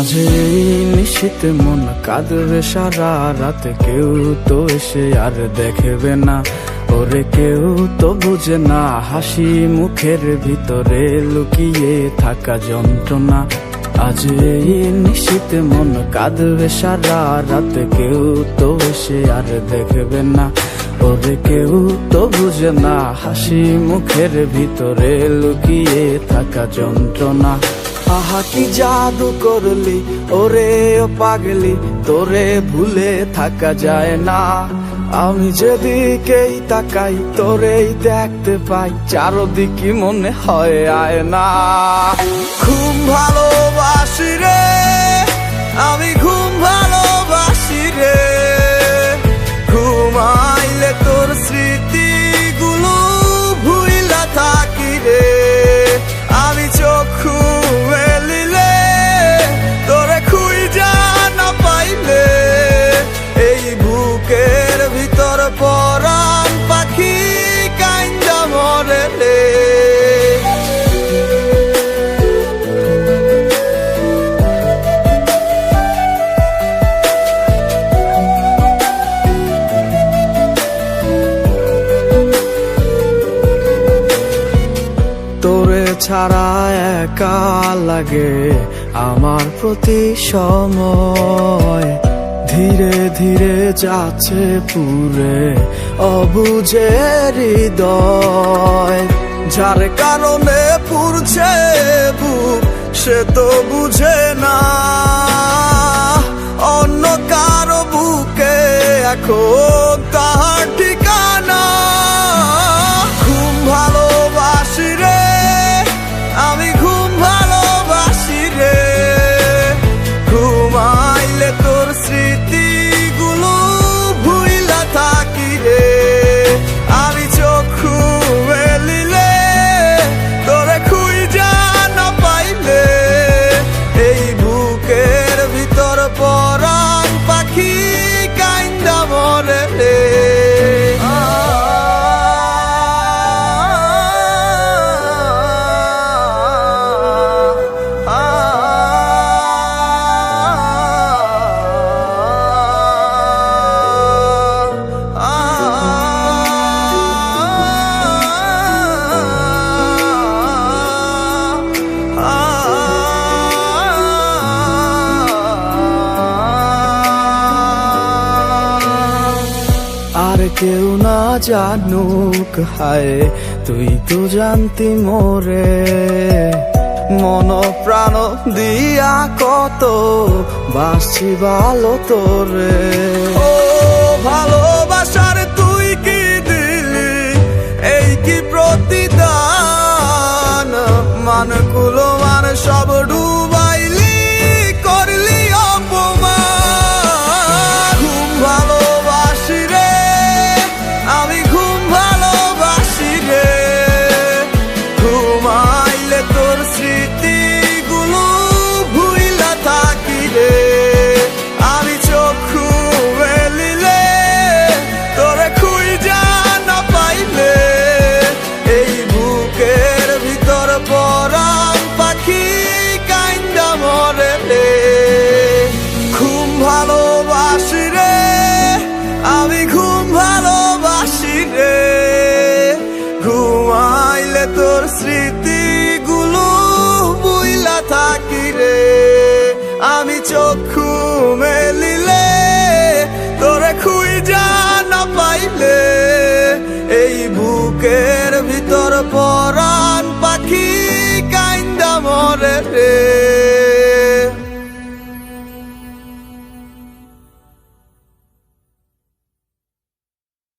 মাঝে এই নিশীথে মন কাঁদবে সারা রাত, কেউ তো এসে আর দেখবে না, ওরে কেউ তো বুঝে না হাসি মুখের ভিতরে লুকিয়ে থাকা যন্ত্রণা। আজ এই নিশীথে মন কাঁদবে সারা রাত, কেউ তো এসে আর দেখবে না, ওরে কেউ তো বুঝে না হাসি মুখের ভিতরে লুকিয়ে থাকা যন্ত্রণা। আহা কি জাদু করলি ওরে ও পাগলি, তোরে ভুলে থাকা যায় না। আমি যেদিকেই তাকাই তোরেই দেখতে পাই, চারদিকে মনে হয় আয়না। খুব ভালোবাসি রে আমি, খুব ভালোবাসি রে, ঘুমাইলে তোর স্মৃতিগুলো ভুইলা থাকি রে। আমি চক্ষু মেলিলে তোরে খুঁজা না পাইলে, এই বুকের ভিতর পরাণ পাখি কাইন্দা মরে রে। তোরে ছাড়া একা লাগে আমার প্রতি সময়, ধীরে ধীরে যাচ্ছে পুরে অবুঝে হৃদয়। যার কারণে পুরছে বুক সে তো বুঝে না, অন্য কারো বুকে এখন তাহার ঠিকানা। খুব ভালোবাসি রে আমি, খুব ভালোবাসি রে, ঘুমাইলে তোর স্মৃতিগুলো ভুইলা থাকি রে। আমি চক্ষু মেলিলে তোরে খুঁজা না পাইলে, এই বুকের ভিতর পরাণ পাখি কাইন্দা মরে রে। আর কেউ না জানুক হায় তুই তো জানতি মোরে, মন প্রাণ দিয়া কত বাসছি ভালো তোরে। ও ভালোবাসার তুই কি দিলি এই কি প্রতিদান, মানগুলো মান সব ডুবাইলি করলি অপমান। খুব ভালোবাসি রে আমি, খুব ভালোবাসি রে, ঘুমাইলে তোর স্মৃতিগুলো ভুইলা থাকি রে। আমি চক্ষু মেলিলে তোরে খুঁজা না পাইলে, এই বুকের ভিতর পরাণ পাখি কাইন্দা মরে রে। খুব ভালোবাসি রে আমি, খুব ভালোবাসি রে, ঘুমাইলে তোর স্মৃতিগুলো ভুইলা থাকি রে। আমি চক্ষু মেলিলে তোরে খুঁজা না পাইলে, এই বুকের ভিতর পরা